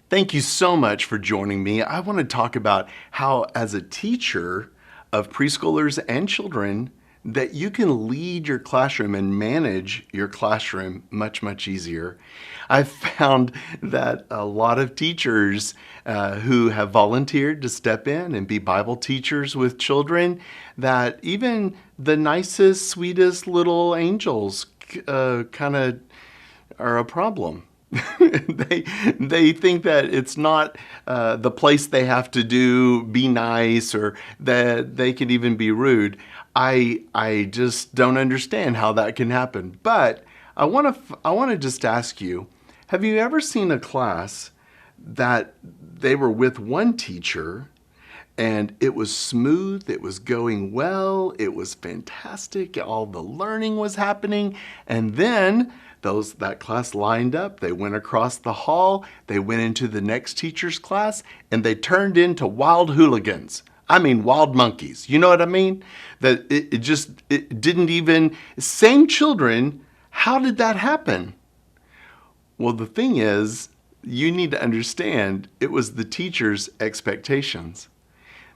Thank you so much for joining me. I want to talk about how, as a teacher of preschoolers and children, that you can lead your classroom and manage your classroom much, much easier. I've found that a lot of teachers who have volunteered to step in and be Bible teachers with children, that even the nicest, sweetest little angels kind of are a problem. they think that it's not the place they have to be nice, or that they can even be rude. I just don't understand how that can happen. But I want to just ask you, have you ever seen a class that they were with one teacher and it was smooth, it was going well, it was fantastic, all the learning was happening, and then that class lined up, they went across the hall, they went into the next teacher's class, and they turned into wild hooligans. I mean, wild monkeys. You know what I mean? That it didn't even, same children, how did that happen? Well, the thing is, you need to understand, it was the teacher's expectations.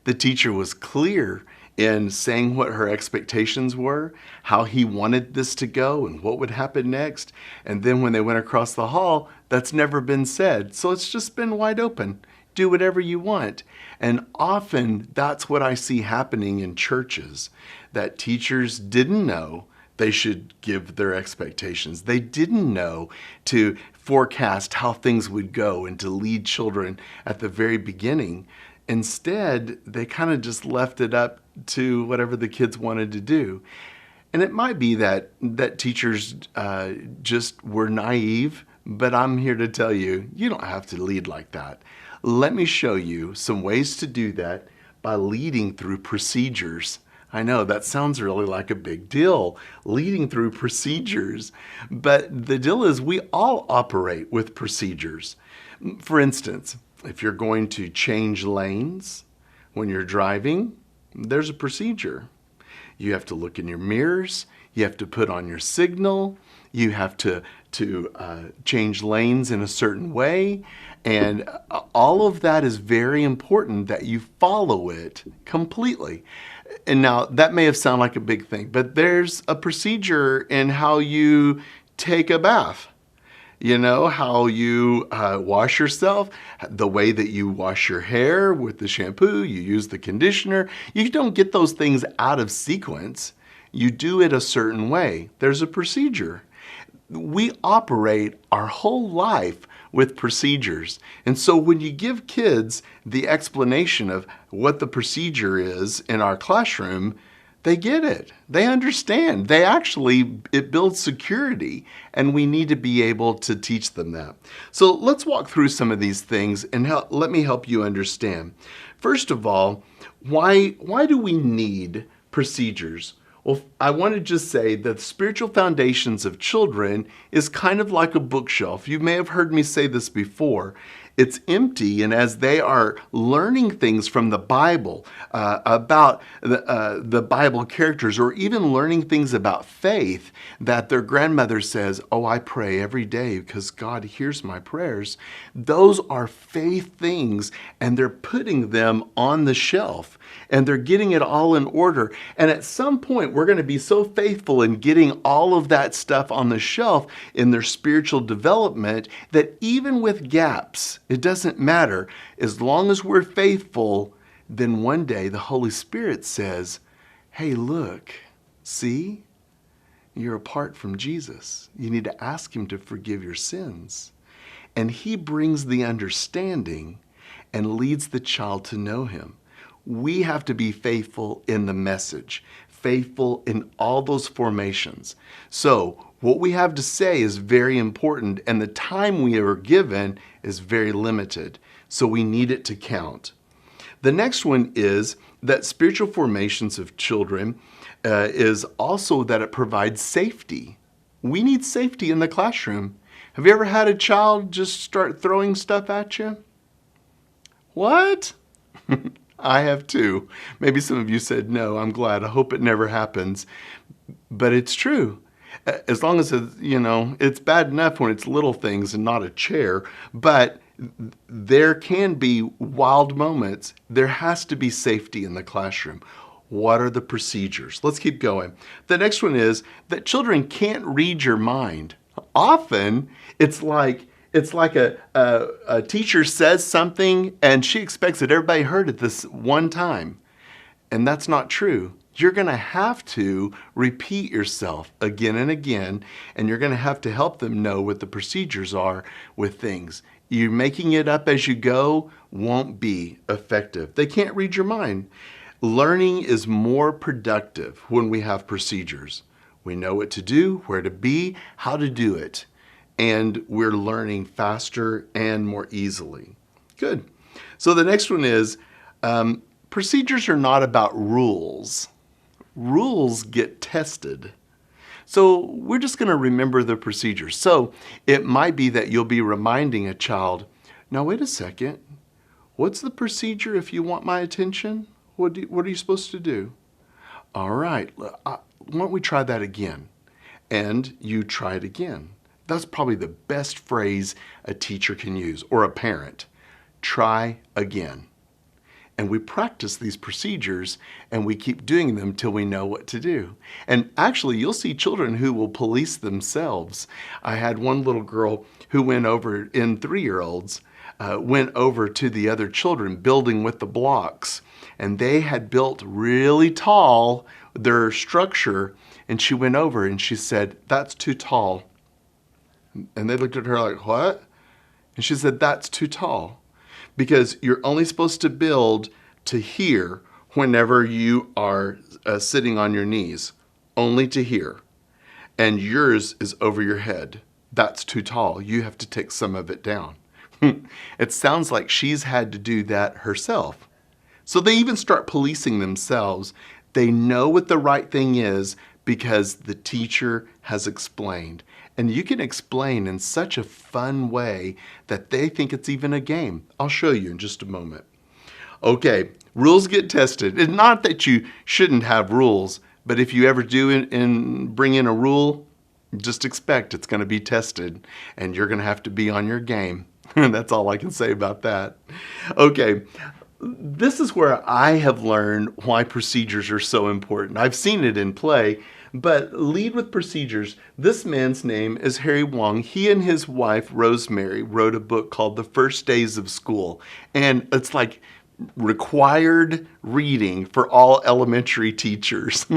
The teacher was clear in saying what her expectations were, how he wanted this to go, and what would happen next. And then when they went across the hall, that's never been said. So it's just been wide open. Do whatever you want. And often that's what I see happening in churches, that teachers didn't know they should give their expectations. They didn't know to forecast how things would go and to lead children at the very beginning. Instead, they kind of just left it up to whatever the kids wanted to do. And it might be that teachers just were naive, but I'm here to tell you, you don't have to lead like that. Let me show you some ways to do that by leading through procedures. I know that sounds really like a big deal, leading through procedures, but the deal is we all operate with procedures. For instance, if you're going to change lanes when you're driving, there's a procedure. You have to look in your mirrors, you have to put on your signal, you have to change lanes in a certain way, and all of that is very important that you follow it completely. And now that may have sounded like a big thing, but there's a procedure in how you take a bath. You know, how you wash yourself, the way that you wash your hair with the shampoo, you use the conditioner. You don't get those things out of sequence. You do it a certain way. There's a procedure. We operate our whole life with procedures. And so when you give kids the explanation of what the procedure is in our classroom, they get it. They understand. It builds security, and we need to be able to teach them that. So let's walk through some of these things and let me help you understand. First of all, why do we need procedures? Well, I want to just say that the spiritual foundations of children is kind of like a bookshelf. You may have heard me say this before. It's empty, and as they are learning things from the Bible, about the Bible characters, or even learning things about faith that their grandmother says, oh, I pray every day because God hears my prayers. Those are faith things, and they're putting them on the shelf, and they're getting it all in order. And at some point, we're going to be so faithful in getting all of that stuff on the shelf in their spiritual development that even with gaps, it doesn't matter. As long as we're faithful, then one day the Holy Spirit says, hey, look, see, you're apart from Jesus. You need to ask him to forgive your sins. And he brings the understanding and leads the child to know him. We have to be faithful in the message, faithful in all those formations. So what we have to say is very important, and the time we are given is very limited. So we need it to count. The next one is that spiritual formations of children is also that it provides safety. We need safety in the classroom. Have you ever had a child just start throwing stuff at you? What? I have too. Maybe some of you said no. I'm glad. I hope it never happens. But it's true. As long as it's bad enough when it's little things and not a chair, but There can be wild moments. There has to be safety in the classroom. What are the procedures? Let's keep going. The next one is that children can't read your mind. Often it's like a teacher says something and she expects that everybody heard it this one time. And that's not true. You're going to have to repeat yourself again and again, and you're going to have to help them know what the procedures are with things. You making it up as you go won't be effective. They can't read your mind. Learning is more productive when we have procedures. We know what to do, where to be, how to do it, and we're learning faster and more easily. Good. So the next one is, procedures are not about rules. Rules get tested. So we're just going to remember the procedures. So it might be that you'll be reminding a child, now wait a second, what's the procedure if you want my attention? What are you supposed to do? All right, why don't we try that again? And you try it again. That's probably the best phrase a teacher can use, or a parent. Try again. And we practice these procedures and we keep doing them till we know what to do. And actually, you'll see children who will police themselves. I had one little girl who went over, in 3-year-olds, went over to the other children building with the blocks. And they had built really tall, their structure, and she went over and she said, "That's too tall." And they looked at her like, "What?" And she said, "That's too tall. Because you're only supposed to build to here whenever you are sitting on your knees, only to here. And yours is over your head. That's too tall. You have to take some of it down." It sounds like she's had to do that herself. So they even start policing themselves. They know what the right thing is because the teacher has explained. And you can explain in such a fun way that they think it's even a game. I'll show you in just a moment. Okay, rules get tested. It's not that you shouldn't have rules, but if you ever do bring in a rule, just expect it's going to be tested and you're going to have to be on your game. That's all I can say about that. Okay, this is where I have learned why procedures are so important. I've seen it in play, but lead with procedures. This man's name is Harry Wong. He and his wife, Rosemary, wrote a book called The First Days of School. And it's like required reading for all elementary teachers.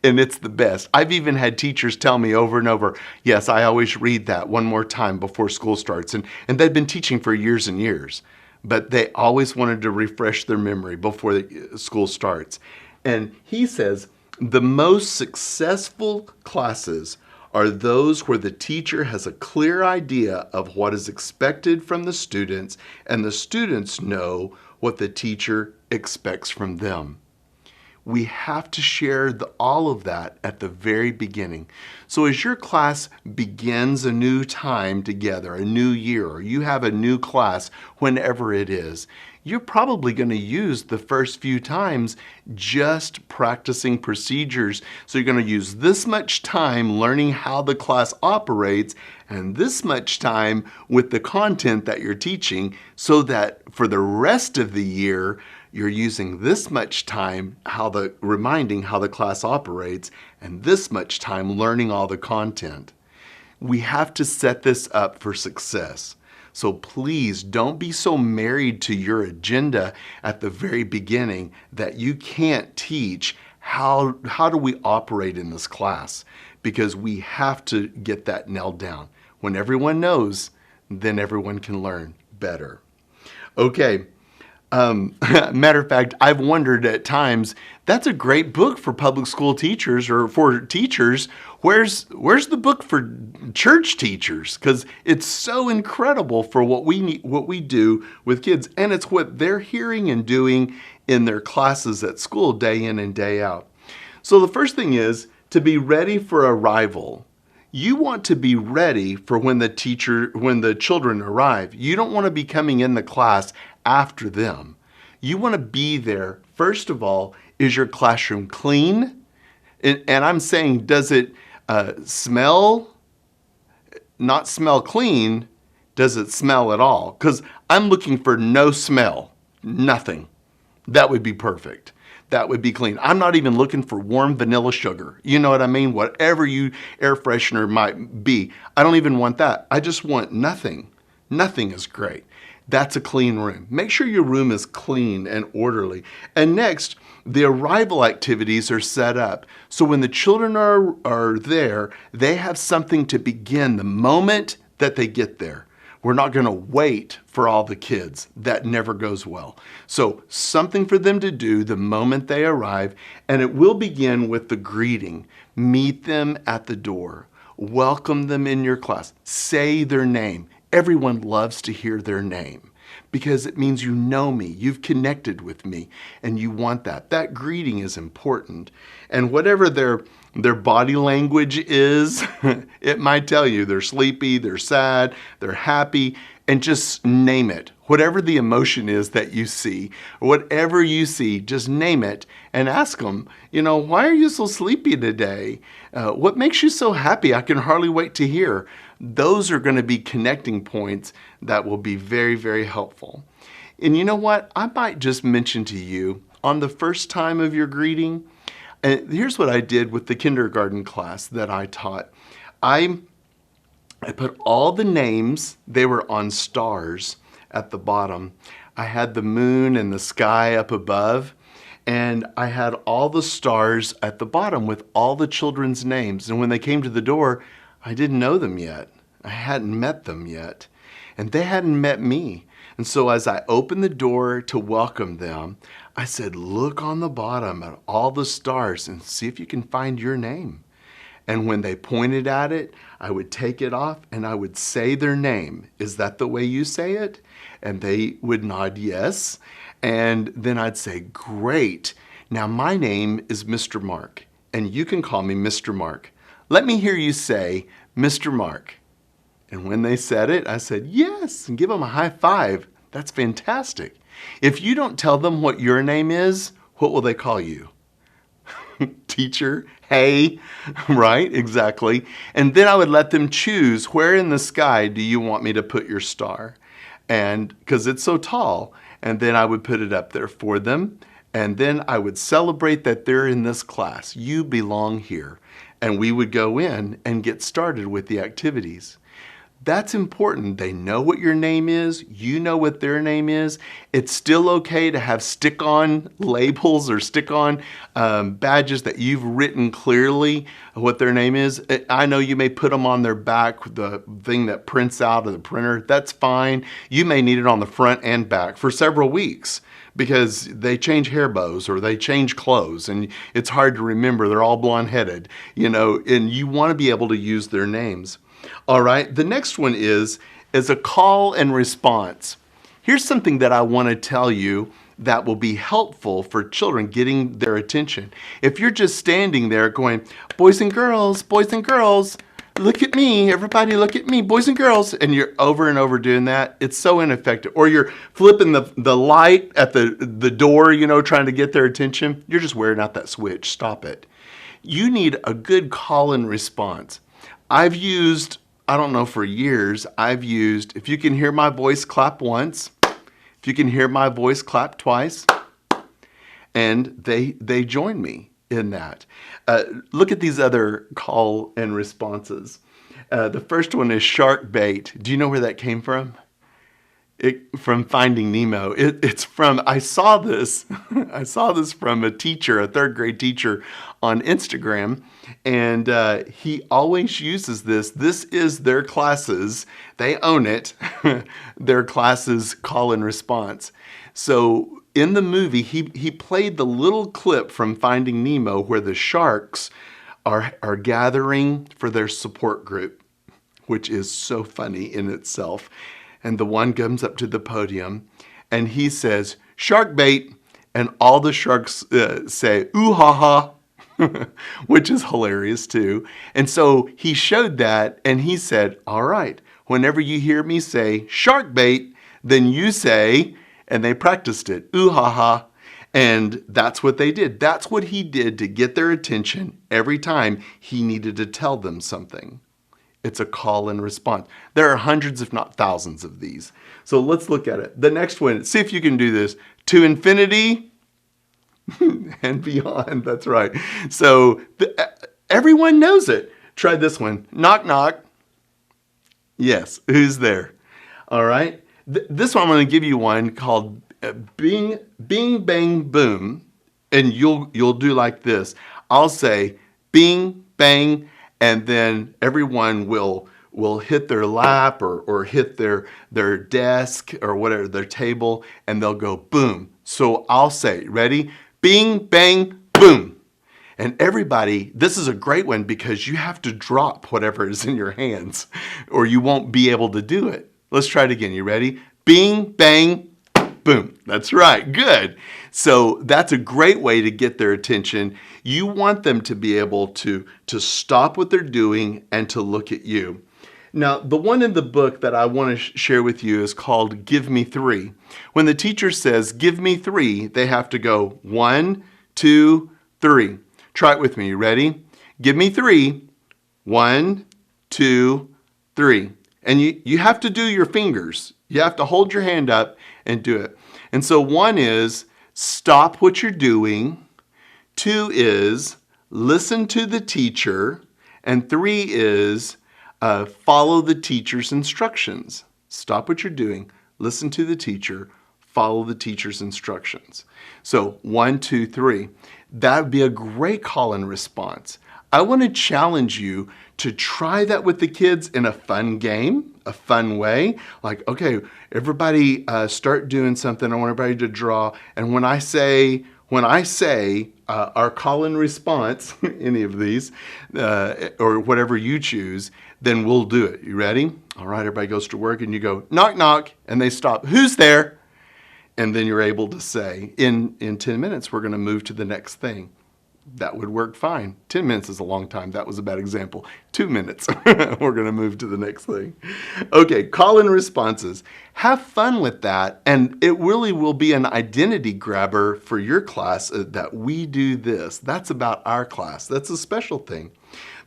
And it's the best. I've even had teachers tell me over and over, yes, I always read that one more time before school starts. And they've been teaching for years and years. But they always wanted to refresh their memory before the school starts. And he says, the most successful classes are those where the teacher has a clear idea of what is expected from the students, and the students know what the teacher expects from them. We have to share all of that at the very beginning. So as your class begins a new time together, a new year, or you have a new class, whenever it is, you're probably going to use the first few times just practicing procedures. So you're going to use this much time learning how the class operates and this much time with the content that you're teaching, so that for the rest of the year, you're using this much time reminding how the class operates and this much time learning all the content. We have to set this up for success. So please don't be so married to your agenda at the very beginning that you can't teach how do we operate in this class, because we have to get that nailed down. When everyone knows, then everyone can learn better. Okay. Matter of fact, I've wondered at times, that's a great book for public school teachers or for teachers. Where's the book for church teachers? Because it's so incredible for what we do with kids, and it's what they're hearing and doing in their classes at school day in and day out. So the first thing is to be ready for arrival. You want to be ready for when the children arrive. You don't want to be coming in the class after them. You want to be there. First of all, is your classroom clean? And I'm saying, does it not smell clean? Does it smell at all? Because I'm looking for no smell, nothing. That would be perfect. That would be clean. I'm not even looking for warm vanilla sugar. You know what I mean? Whatever you air freshener might be. I don't even want that. I just want nothing. Nothing is great. That's a clean room. Make sure your room is clean and orderly. And next, the arrival activities are set up. So when the children are there, they have something to begin the moment that they get there. We're not going to wait for all the kids. That never goes well. So something for them to do the moment they arrive, and it will begin with the greeting. Meet them at the door. Welcome them in your class. Say their name. Everyone loves to hear their name because it means you know me, you've connected with me, and you want that. That greeting is important. And whatever their body language is, it might tell you they're sleepy, they're sad, they're happy, and just name it. Whatever the emotion is that you see, whatever you see, just name it and ask them, why are you so sleepy today? What makes you so happy? I can hardly wait to hear. Those are going to be connecting points that will be very, very helpful. And you know what? I might just mention to you on the first time of your greeting, and here's what I did with the kindergarten class that I taught. I put all the names, they were on stars at the bottom. I had the moon and the sky up above, and I had all the stars at the bottom with all the children's names. And when they came to the door, I didn't know them yet. I hadn't met them yet, and they hadn't met me. And so as I opened the door to welcome them, I said, look on the bottom at all the stars and see if you can find your name. And when they pointed at it, I would take it off and I would say their name. Is that the way you say it? And they would nod yes. And then I'd say, great. Now my name is Mr. Mark, and you can call me Mr. Mark. Let me hear you say, Mr. Mark. And when they said it, I said, yes, and give them a high five. That's fantastic. If you don't tell them what your name is, what will they call you? Teacher, hey, right? Exactly. And then I would let them choose, where in the sky do you want me to put your star? And because it's so tall, and then I would put it up there for them. And then I would celebrate that they're in this class. You belong here. And we would go in and get started with the activities. That's important. They know what your name is. You know what their name is. It's still okay to have stick-on labels or stick-on badges that you've written clearly what their name is. I know you may put them on their back, the thing that prints out of the printer. That's fine. You may need it on the front and back for several weeks because they change hair bows or they change clothes and it's hard to remember. They're all blonde-headed, and you want to be able to use their names. All right, the next one is a call and response. Here's something that I want to tell you that will be helpful for children getting their attention. If you're just standing there going, boys and girls, look at me, everybody look at me, boys and girls, and you're over and over doing that, it's so ineffective. Or you're flipping the light at the door, trying to get their attention. You're just wearing out that switch. Stop it. You need a good call and response. I've used, I don't know, for years, if you can hear my voice, clap once. If you can hear my voice, clap twice. And they join me in that. Look at these other call and responses. The first one is shark bait. Do you know where that came from? From Finding Nemo. It's from, I saw this from a teacher, a third grade teacher on Instagram, and he always uses this. This is their classes. They own it. Their classes call and response. So in the movie, he played the little clip from Finding Nemo where the sharks are gathering for their support group, which is so funny in itself. And the one comes up to the podium and he says, shark bait. And all the sharks say, ooh ha ha, which is hilarious too. And so he showed that and he said, all right, whenever you hear me say shark bait, then you say, and they practiced it, ooh ha ha. And that's what they did. That's what he did to get their attention every time he needed to tell them something. It's a call and response. There are hundreds, if not thousands of these. So let's look at it. The next one, see if you can do this. To infinity and beyond. That's right. So everyone knows it. Try this one. Knock, knock. Yes, who's there? All right. This one I'm going to give you one called Bing Bang Boom, and you'll do like this. I'll say Bing Bang, and then everyone will hit their lap or hit their desk or whatever, their table, and they'll go boom. So I'll say, ready? Bing Bang Boom. And everybody, this is a great one because you have to drop whatever is in your hands or you won't be able to do it. Let's try it again. You ready? Bing, bang, boom. That's right. Good. So that's a great way to get their attention. You want them to be able to stop what they're doing and to look at you. Now, the one in the book that I want to share with you is called Give Me Three. When the teacher says, give me three, they have to go 1, 2, 3. Try it with me. You ready? Give me three. 1, 2, 3. And you have to do your fingers. You have to hold your hand up and do it. And so 1 is stop what you're doing. 2 is listen to the teacher. And 3 is follow the teacher's instructions. Stop what you're doing. Listen to the teacher. Follow the teacher's instructions. So 1, 2, 3. That would be a great call and response. I want to challenge you to try that with the kids in a fun game, a fun way. Like, okay, everybody start doing something. I want everybody to draw. And when I say our call and response, any of these, or whatever you choose, then we'll do it. You ready? All right, everybody goes to work and you go, knock, knock, and they stop. Who's there? And then you're able to say, in 10 minutes, we're going to move to the next thing. That would work fine. 10 minutes is a long time. That was a bad example. 2 minutes, we're going to move to the next thing. Okay, call and responses. Have fun with that, and it really will be an identity grabber for your class that we do this. That's about our class. That's a special thing.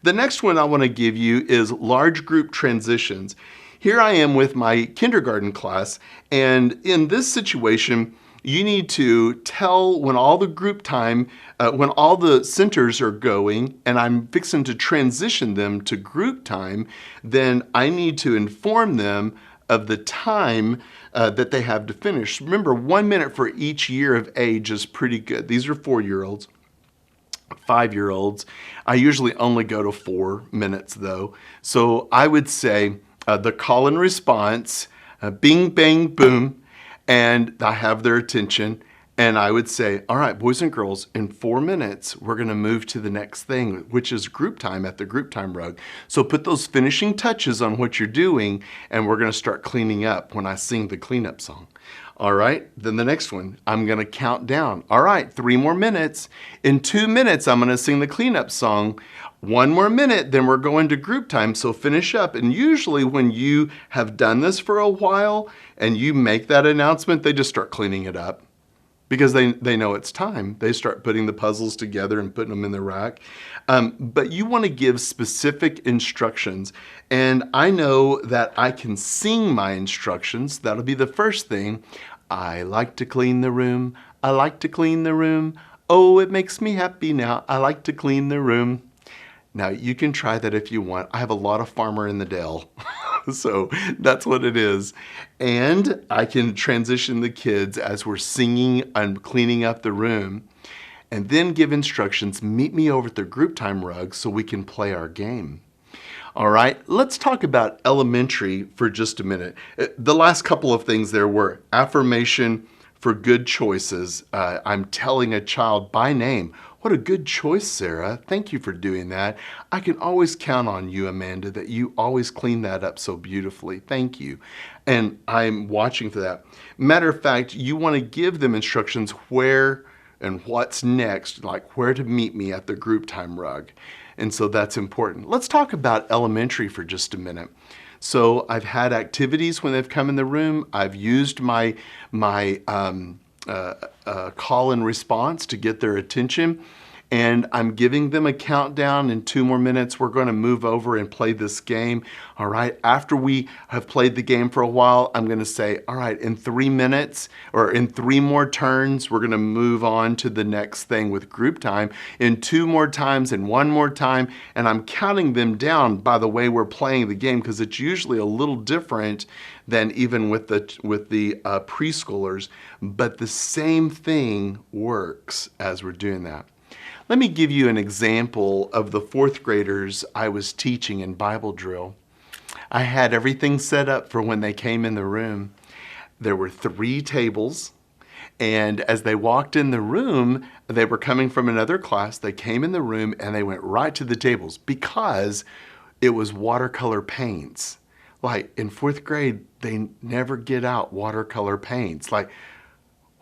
The next one I want to give you is large group transitions. Here I am with my kindergarten class, and in this situation, you need to tell when all the group time, when all the centers are going, and I'm fixing to transition them to group time, then I need to inform them of the time that they have to finish. Remember, 1 minute for each year of age is pretty good. These are 4-year-olds. 5-year-olds. I usually only go to 4 minutes though. So I would say, the call and response, bing, bang, boom, and I have their attention. And I would say, all right, boys and girls, in 4 minutes, we're going to move to the next thing, which is group time at the group time rug. So put those finishing touches on what you're doing, and we're going to start cleaning up when I sing the cleanup song. All right, then the next one, I'm going to count down. All right, 3 more minutes. In 2 minutes, I'm going to sing the cleanup song. 1 more minute, then we're going to group time, so finish up. And usually when you have done this for a while and you make that announcement, they just start cleaning it up because they know it's time. They start putting the puzzles together and putting them in the rack. But you want to give specific instructions. And I know that I can sing my instructions. That'll be the first thing. I like to clean the room. I like to clean the room. Oh, it makes me happy now. I like to clean the room. Now, you can try that if you want. I have a lot of farmer in the Dell, so that's what it is. And I can transition the kids as we're singing and cleaning up the room, and then give instructions, meet me over at the group time rug so we can play our game. All right, let's talk about elementary for just a minute. The last couple of things there were affirmation for good choices. I'm telling a child by name, what a good choice, Sarah. Thank you for doing that. I can always count on you, Amanda, that you always clean that up so beautifully. Thank you. And I'm watching for that. Matter of fact, you want to give them instructions where and what's next, like where to meet me at the group time rug. And so that's important. Let's talk about elementary for just a minute. So I've had activities when they've come in the room. I've used my call and response to get their attention. and I'm giving them a countdown. In 2 more minutes, we're going to move over and play this game. All right. After we have played the game for a while, I'm going to say, all right, in 3 minutes or in 3 more turns, we're going to move on to the next thing with group time. In 2 more times and 1 more time. And I'm counting them down by the way we're playing the game, because it's usually a little different than even with the preschoolers, but the same thing works as we're doing that. Let me give you an example of the 4th graders I was teaching in Bible drill. I had everything set up for when they came in the room. There were 3 tables, and as they walked in the room, they were coming from another class. They came in the room and they went right to the tables because it was watercolor paints. Like in 4th grade, they never get out watercolor paints. Like,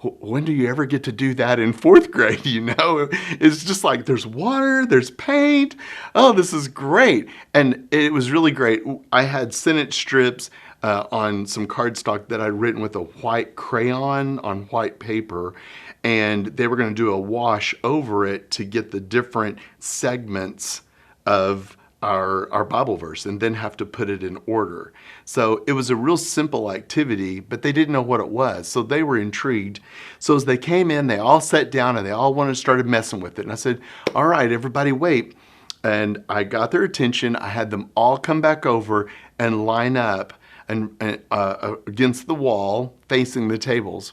when do you ever get to do that in 4th grade? You know, it's just like there's water, there's paint. Oh, this is great. And it was really great. I had sentence strips on some cardstock that I'd written with a white crayon on white paper. And they were going to do a wash over it to get the different segments of our Bible verse and then have to put it in order. So it was a real simple activity, but they didn't know what it was. So they were intrigued. So as they came in, they all sat down and they all started messing with it. And I said, all right, everybody wait. And I got their attention. I had them all come back over and line up against the wall facing the tables.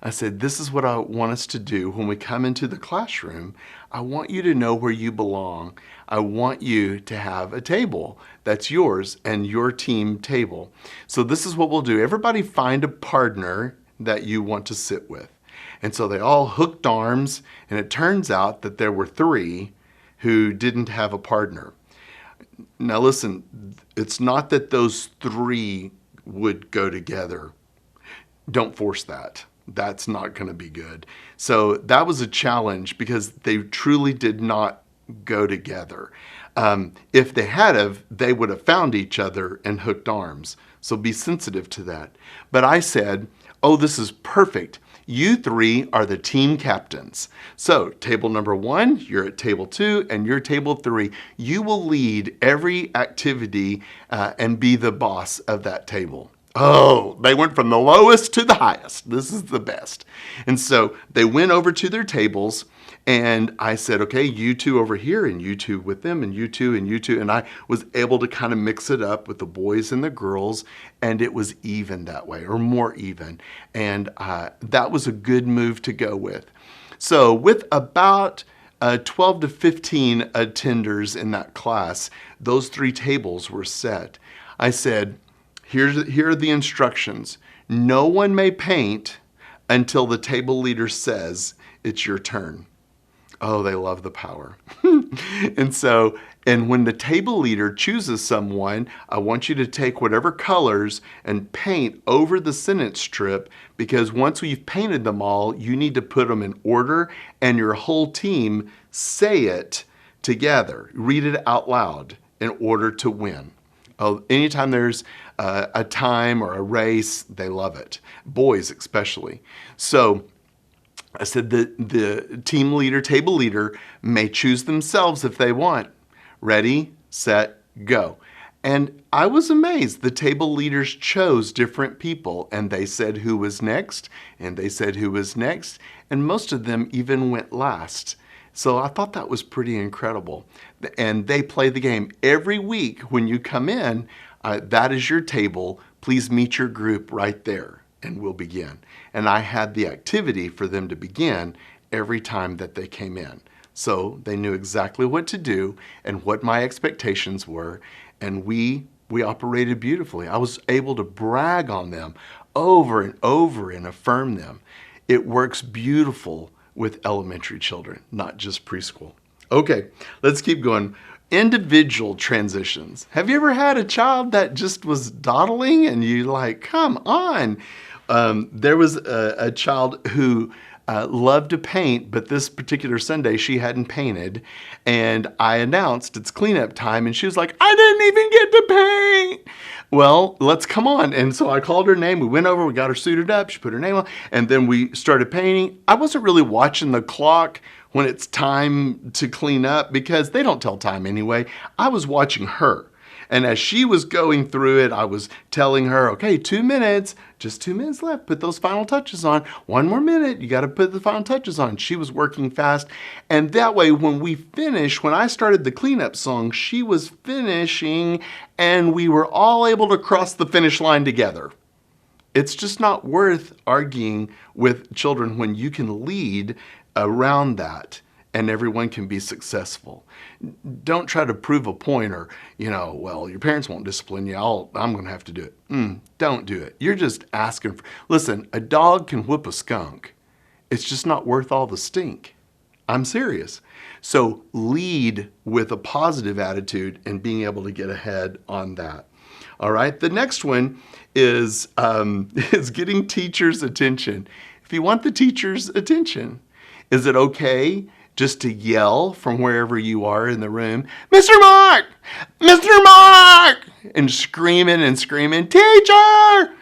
I said, this is what I want us to do when we come into the classroom. I want you to know where you belong. I want you to have a table that's yours and your team table. So this is what we'll do. Everybody find a partner that you want to sit with. And so they all hooked arms, and it turns out that there were 3 who didn't have a partner. Now listen, it's not that those 3 would go together. Don't force that. That's not going to be good. So that was a challenge because they truly did not go together. If they they would have found each other and hooked arms. So be sensitive to that. But I said, oh, this is perfect. You 3 are the team captains. So table number 1, you're at table 2, and you're table 3. You will lead every activity and be the boss of that table. Oh, they went from the lowest to the highest. This is the best. And so they went over to their tables, and I said, okay, you 2 over here, and you 2 with them, and you 2, and you 2. And I was able to kind of mix it up with the boys and the girls, and it was even that way, or more even. And that was a good move to go with. So with about 12 to 15 attenders in that class, those 3 tables were set. I said, here are the instructions. No one may paint until the table leader says it's your turn. Oh, they love the power. And when the table leader chooses someone, I want you to take whatever colors and paint over the sentence strip, because once we've painted them all, you need to put them in order, and your whole team say it together. Read it out loud in order to win. Anytime there's a time or a race, they love it. Boys especially. So I said the team leader, table leader, may choose themselves if they want. Ready, set, go. And I was amazed. The table leaders chose different people, and they said who was next, and they said who was next, and most of them even went last. So I thought that was pretty incredible. And they play the game every week when you come in. That is your table. Please meet your group right there, and we'll begin. And I had the activity for them to begin every time that they came in. So they knew exactly what to do and what my expectations were, and we operated beautifully. I was able to brag on them over and over and affirm them. It works beautiful with elementary children, not just preschool. Okay, let's keep going. Individual transitions. Have you ever had a child that just was dawdling and you like, come on? There was a child who loved to paint, but this particular Sunday she hadn't painted, and I announced it's cleanup time, and she was like, I didn't even get to paint. Well, let's come on. And so I called her name. We went over, we got her suited up. She put her name on, and then we started painting. I wasn't really watching the clock when it's time to clean up, because they don't tell time anyway. I was watching her. And as she was going through it, I was telling her, okay, 2 minutes, just 2 minutes left. Put those final touches on. 1 more minute, you got to put the final touches on. She was working fast. And that way, when we finished, when I started the cleanup song, she was finishing and we were all able to cross the finish line together. It's just not worth arguing with children when you can lead around that and everyone can be successful. Don't try to prove a point or, well, your parents won't discipline you. I'm going to have to do it. Don't do it. You're just asking for, listen, a dog can whip a skunk. It's just not worth all the stink. I'm serious. So lead with a positive attitude and being able to get ahead on that. All right. The next one is getting teachers' attention. If you want the teacher's attention, is it okay just to yell from wherever you are in the room, Mr. Mark! Mr. Mark! And screaming, teacher!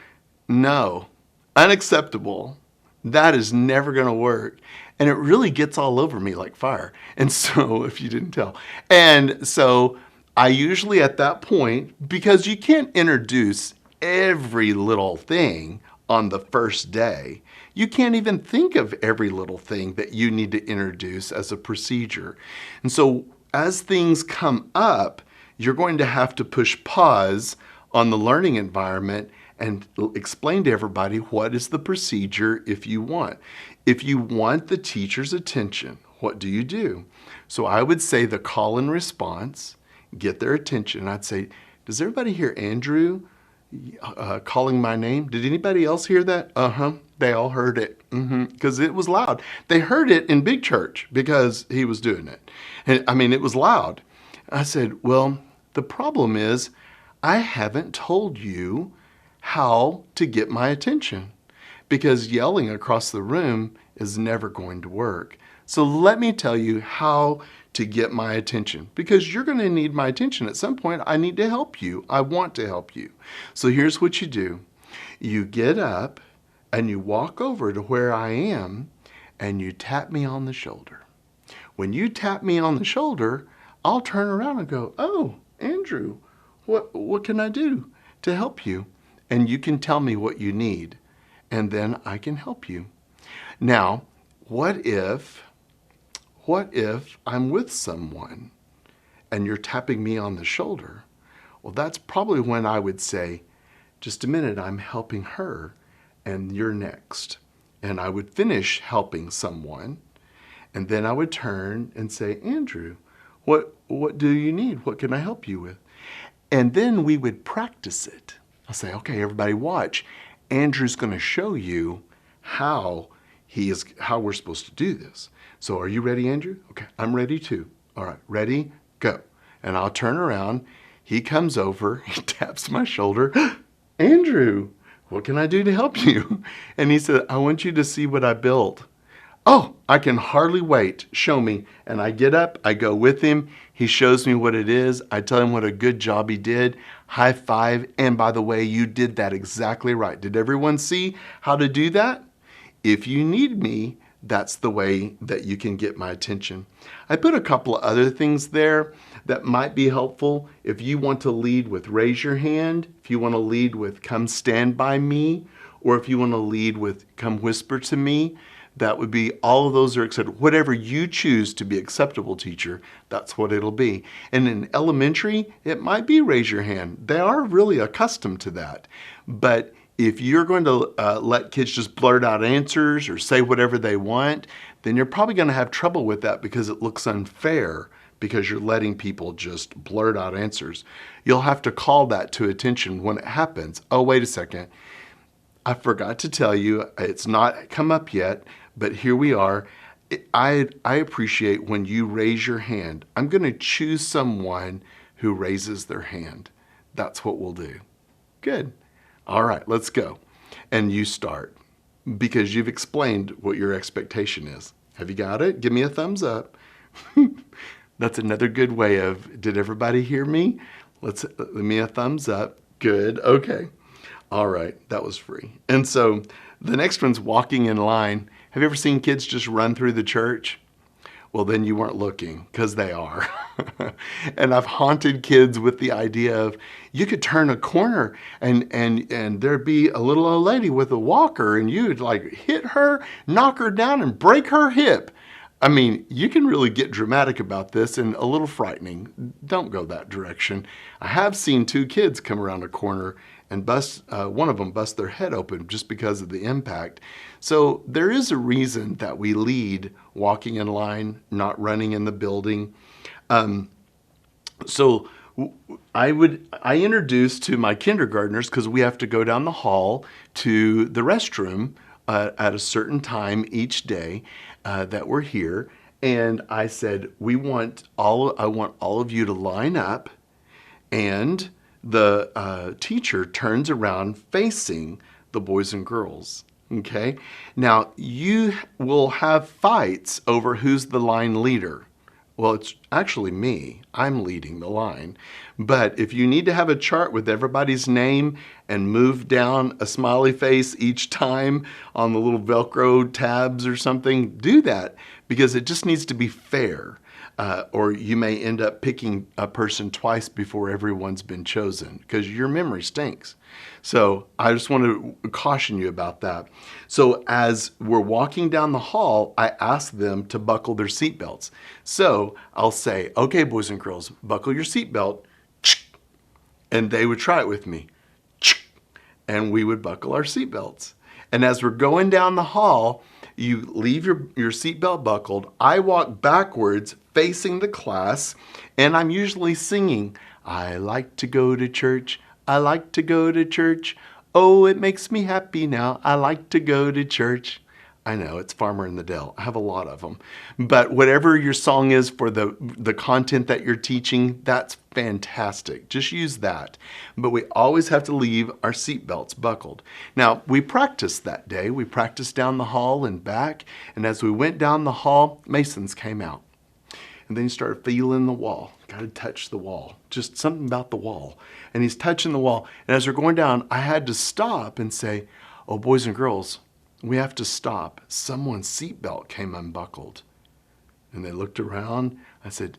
No, unacceptable. That is never going to work. And it really gets all over me like fire. And so, if you didn't tell. And so, I usually at that point, because you can't introduce every little thing on the first day, you can't even think of every little thing that you need to introduce as a procedure. And so as things come up, you're going to have to push pause on the learning environment and explain to everybody what is the procedure if you want. If you want the teacher's attention, what do you do? So I would say the call and response, get their attention. I'd say, does everybody hear Andrew calling my name? Did anybody else hear that? They all heard it because it was loud. They heard it in big church because he was doing it. And I mean, it was loud. I said, well, the problem is I haven't told you how to get my attention, because yelling across the room is never going to work. So let me tell you how to get my attention, because you're going to need my attention at some point. I need to help you. I want to help you. So here's what you do. You get up and you walk over to where I am and you tap me on the shoulder. When you tap me on the shoulder, I'll turn around and go, oh, Andrew, what can I do to help you? And you can tell me what you need, and then I can help you. Now, what if I'm with someone and you're tapping me on the shoulder? Well, that's probably when I would say, just a minute, I'm helping her and you're next. And I would finish helping someone, and then I would turn and say, Andrew, what do you need? What can I help you with? And then we would practice it. I'll say, okay, everybody watch. Andrew's going to show you how we're supposed to do this. So are you ready, Andrew? Okay, I'm ready too. All right, ready, go. And I'll turn around. He comes over, he taps my shoulder. Andrew, what can I do to help you? And he said, I want you to see what I built. Oh, I can hardly wait. Show me. And I get up, I go with him. He shows me what it is. I tell him what a good job he did. High five. And by the way, you did that exactly right. Did everyone see how to do that? If you need me, that's the way that you can get my attention. I put a couple of other things there that might be helpful. If you want to lead with raise your hand, if you want to lead with come stand by me, or if you want to lead with come whisper to me, that would be, all of those are acceptable. Whatever you choose to be acceptable, teacher, that's what it'll be. And in elementary, it might be raise your hand. They are really accustomed to that. But if you're going to let kids just blurt out answers or say whatever they want, then you're probably going to have trouble with that because it looks unfair, because you're letting people just blurt out answers. You'll have to call that to attention when it happens. Oh, wait a second. I forgot to tell you, it's not come up yet, but here we are. I appreciate when you raise your hand. I'm going to choose someone who raises their hand. That's what we'll do. Good. All right, let's go. And you start, because you've explained what your expectation is. Have you got it? Give me a thumbs up. That's another good way of, did everybody hear me? Let me a thumbs up. Good, okay. All right, that was free. And so the next one's walking in line. Have you ever seen kids just run through the church? Well, then you weren't looking, because they are. And I've haunted kids with the idea of you could turn a corner and there'd be a little old lady with a walker and you'd like hit her, knock her down, and break her hip. I mean, you can really get dramatic about this and a little frightening. Don't go that direction. I have seen two kids come around a corner and one of them bust their head open just because of the impact. So there is a reason that we lead walking in line, not running in the building. So I introduce to my kindergartners, because we have to go down the hall to the restroom at a certain time each day that we're here. And I said, I want all of you to line up, and the teacher turns around facing the boys and girls. Okay? Now, you will have fights over who's the line leader. Well, it's actually me. I'm leading the line. But if you need to have a chart with everybody's name and move down a smiley face each time on the little Velcro tabs or something, do that, because it just needs to be fair. Or you may end up picking a person twice before everyone's been chosen, because your memory stinks. So I just want to caution you about that. So as we're walking down the hall, I ask them to buckle their seatbelts. So I'll say, okay, boys and girls, buckle your seatbelt. And they would try it with me. And we would buckle our seatbelts. And as we're going down the hall, you leave your seatbelt buckled. I walk backwards facing the class, and I'm usually singing, I like to go to church, I like to go to church. Oh, it makes me happy now, I like to go to church. I know, it's Farmer in the Dell. I have a lot of them. But whatever your song is for the content that you're teaching, that's fantastic. Just use that. But we always have to leave our seatbelts buckled. Now, we practiced that day. We practiced down the hall and back. And as we went down the hall, Masons came out. And then he started feeling the wall. Got to touch the wall. Just something about the wall. And he's touching the wall. And as we're going down, I had to stop and say, oh, boys and girls, we have to stop. Someone's seatbelt came unbuckled. And they looked around. I said,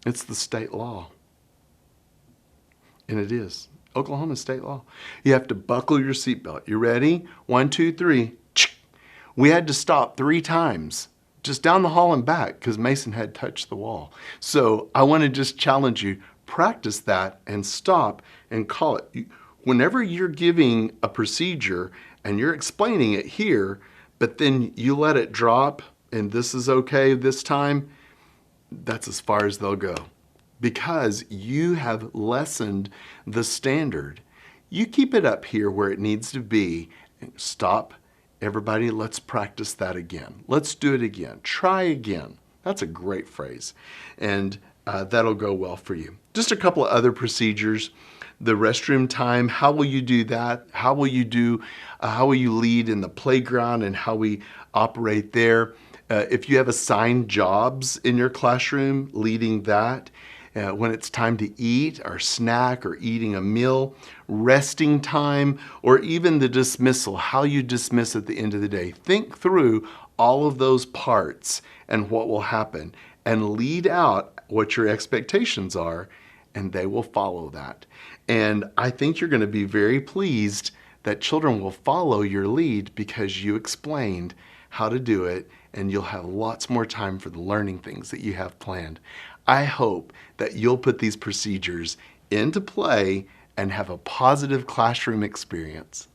it's the state law. And it is. Oklahoma state law. You have to buckle your seatbelt. You ready? 1, 2, 3. We had to stop 3 times, just down the hall and back, because Mason had touched the wall. So I want to just challenge you, practice that and stop and call it. Whenever you're giving a procedure and you're explaining it here, but then you let it drop and this is okay this time, that's as far as they'll go, because you have lessened the standard. You keep it up here where it needs to be. Stop. Everybody, let's practice that again. Let's do it again. Try again. That's a great phrase. And that'll go well for you. Just a couple of other procedures. The restroom time, how will you do that? How will you lead in the playground and how we operate there? If you have assigned jobs in your classroom, leading that. When it's time to eat or snack or eating a meal, resting time, or even the dismissal, how you dismiss at the end of the day. Think through all of those parts and what will happen, and lead out what your expectations are, and they will follow that. And I think you're going to be very pleased that children will follow your lead because you explained how to do it, and you'll have lots more time for the learning things that you have planned. I hope that you'll put these procedures into play and have a positive classroom experience.